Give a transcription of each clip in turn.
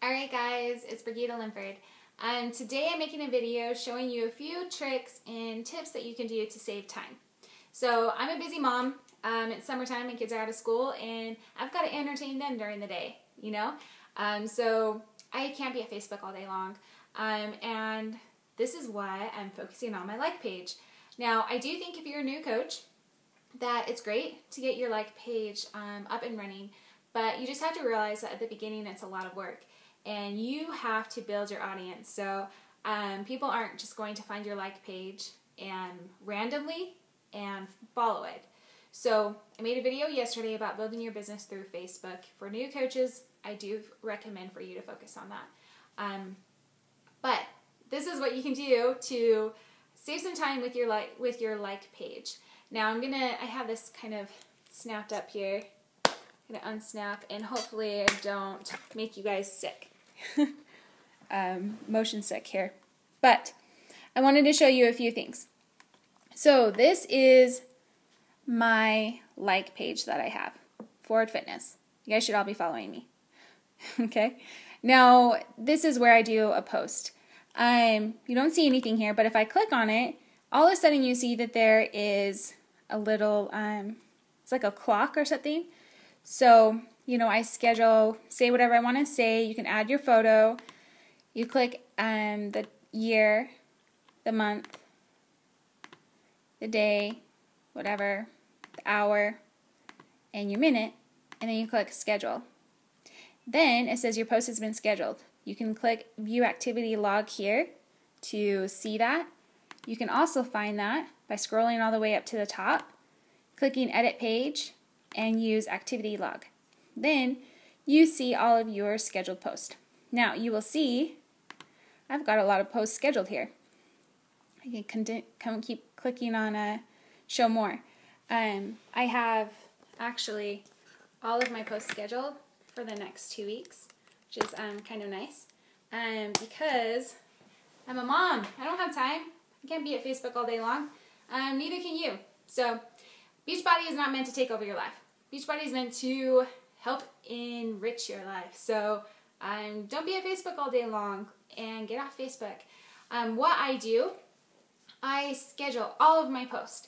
Alright guys, it's Brigida Linford. Today I'm making a video showing you a few tricks and tips that you can do to save time. So I'm a busy mom. It's summertime, my kids are out of school, and I've got to entertain them during the day, you know? So I can't be at Facebook all day long. And this is why I'm focusing on my like page. Now, I do think if you're a new coach, that it's great to get your like page up and running, but you just have to realize that at the beginning it's a lot of work. And you have to build your audience. So people aren't just going to find your like page and randomly and follow it. So I made a video yesterday about building your business through Facebook. For new coaches, I do recommend for you to focus on that. But this is what you can do to save some time with your like page. Now I have this kind of snapped up here. I'm gonna unsnap, and hopefully I don't make you guys sick. Motion sick here. But I wanted to show you a few things. So this is my like page that I have, Forward Fitness. You guys should all be following me. Okay? Now, this is where I do a post. You don't see anything here, but if I click on it, all of a sudden you see that there is a little, it's like a clock or something. So, I schedule, say whatever I want to say. You can add your photo. You click the year, the month, the day, whatever, the hour, and your minute, and then you click schedule. Then it says your post has been scheduled. You can click view activity log here to see that. You can also find that by scrolling all the way up to the top, clicking edit page, and use activity log. Then you see all of your scheduled posts. Now you will see I've got a lot of posts scheduled here. I can keep clicking on show more. I have actually all of my posts scheduled for the next 2 weeks, which is kind of nice. Because I'm a mom. I don't have time. I can't be at Facebook all day long. Neither can you. So Beachbody is not meant to take over your life. Beachbody is meant to help enrich your life. So don't be at Facebook all day long and get off Facebook. What I do, I schedule all of my posts.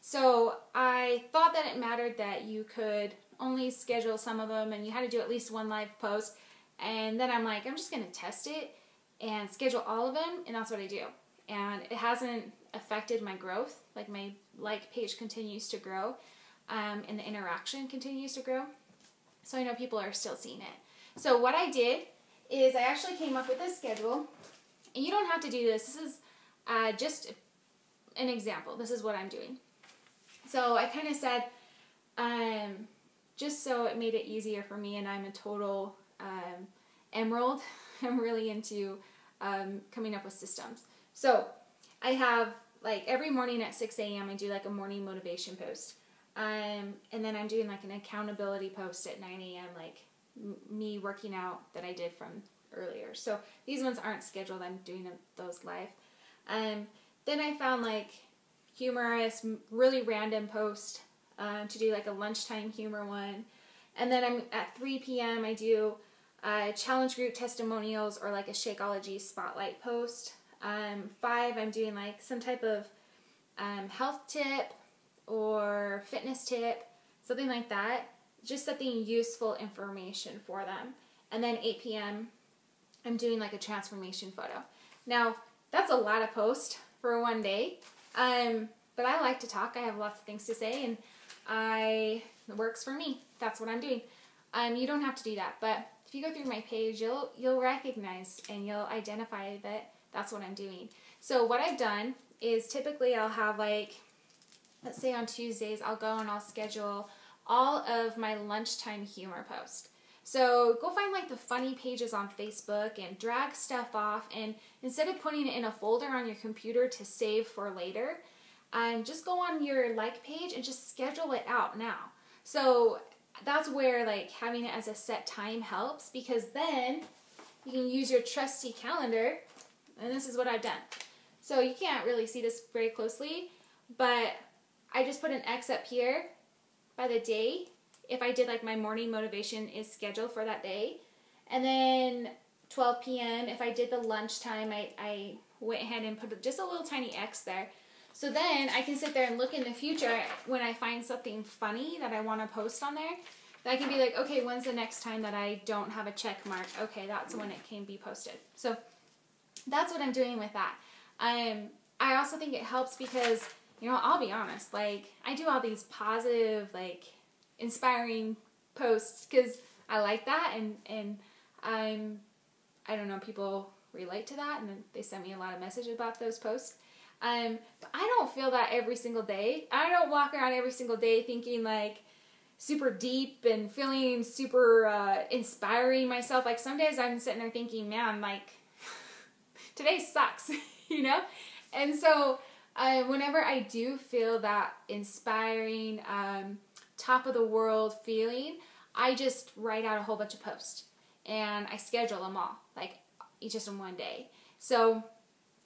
So I thought that it mattered that you could only schedule some of them and you had to do at least one live post. And then I'm like, I'm just going to test it and schedule all of them, and that's what I do. And it hasn't affected my growth. Like, my like page continues to grow, and the interaction continues to grow. So I know people are still seeing it. So what I did is I actually came up with a schedule. And you don't have to do this. This is just an example. This is what I'm doing. So I kind of said, just so it made it easier for me, and I'm a total emerald. I'm really into coming up with systems. So I have, like, every morning at 6 a.m. I do like a morning motivation post. And then I'm doing like an accountability post at 9 a.m. like me working out that I did from earlier. So these ones aren't scheduled. I'm doing those live. Then I found like humorous, really random post to do like a lunchtime humor one. And then I'm at 3 p.m. I do challenge group testimonials or like a Shakeology spotlight post. 5, I'm doing like some type of health tip or fitness tip, something like that. Just something useful information for them. And then 8 p.m. I'm doing like a transformation photo. Now, that's a lot of posts for one day, but I like to talk. I have lots of things to say, and it works for me. That's what I'm doing. You don't have to do that, but if you go through my page, you'll recognize and you'll identify that that's what I'm doing. So what I've done is typically I'll have, like, let's say on Tuesdays, I'll go and I'll schedule all of my lunchtime humor posts. So go find like the funny pages on Facebook and drag stuff off, and instead of putting it in a folder on your computer to save for later, just go on your like page and just schedule it out now. So that's where like having it as a set time helps, because then you can use your trusty calendar, and this is what I've done. So you can't really see this very closely, but I just put an X up here by the day if I did like my morning motivation is scheduled for that day. And then 12 p.m. If I did the lunchtime, I went ahead and put just a little tiny X there. So then I can sit there and look in the future when I find something funny that I want to post on there. I can be like, okay, when's the next time that I don't have a check mark? Okay, that's when it can be posted. So that's what I'm doing with that. I also think it helps because, you know, I'll be honest, like, I do all these positive, like, inspiring posts because I like that, and I don't know, people relate to that, and they send me a lot of messages about those posts. But I don't feel that every single day. I don't walk around every single day thinking like super deep and feeling super inspiring myself. Like some days I'm sitting there thinking, man, like today sucks, you know? And so whenever I do feel that inspiring, top of the world feeling, I just write out a whole bunch of posts and I schedule them all, like just in one day. So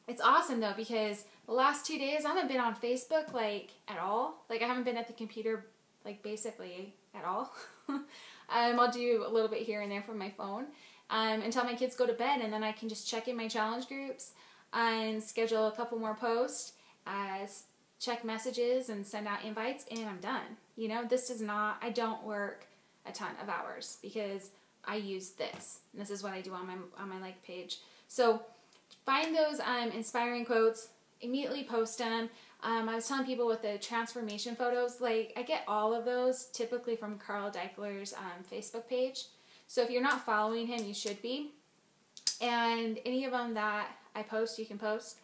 it's awesome though, because the last 2 days I haven't been on Facebook like at all. Like I haven't been at the computer like basically at all. I'll do a little bit here and there from my phone until my kids go to bed, and then I can just check in my challenge groups and schedule a couple more posts, check messages and send out invites, and I'm done. You know, I don't work a ton of hours because I use this. And this is what I do on my like page. So find those inspiring quotes, immediately post them. I was telling people with the transformation photos, like I get all of those typically from Carl Deichler's Facebook page. So if you're not following him, you should be. And any of them that I post, you can post.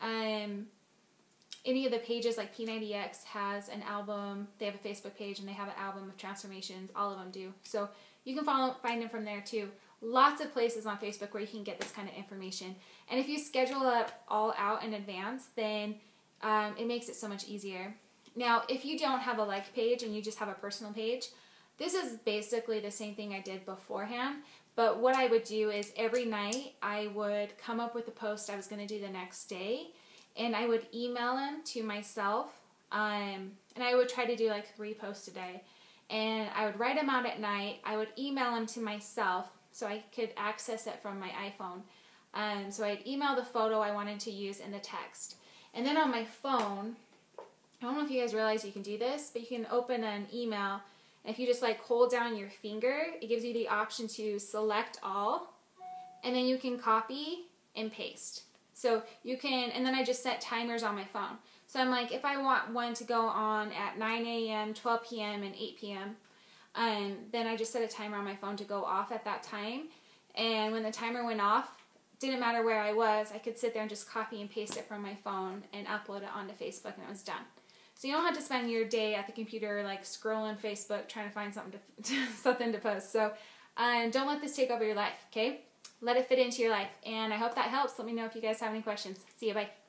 Any of the pages, like P90X has an album. They have a Facebook page and they have an album of transformations. All of them do. So you can find them from there too. Lots of places on Facebook where you can get this kind of information. And if you schedule it all out in advance, then it makes it so much easier. Now, if you don't have a like page and you just have a personal page, this is basically the same thing I did beforehand. But what I would do is every night I would come up with a post I was going to do the next day, and I would email them to myself. And I would try to do like 3 posts a day. And I would write them out at night. I would email them to myself so I could access it from my iPhone. So I'd email the photo I wanted to use in the text. And then on my phone, I don't know if you guys realize you can do this, but you can open an email, and if you just like hold down your finger, it gives you the option to select all, and then you can copy and paste. So you can, and then I just set timers on my phone. So I'm like, if I want one to go on at 9 a.m., 12 p.m., and 8 p.m., then I just set a timer on my phone to go off at that time. And when the timer went off, didn't matter where I was, I could sit there and just copy and paste it from my phone and upload it onto Facebook, and it was done. So you don't have to spend your day at the computer like scrolling Facebook trying to find something to post. So don't let this take over your life, okay? Let it fit into your life. And I hope that helps. Let me know if you guys have any questions. See you, bye.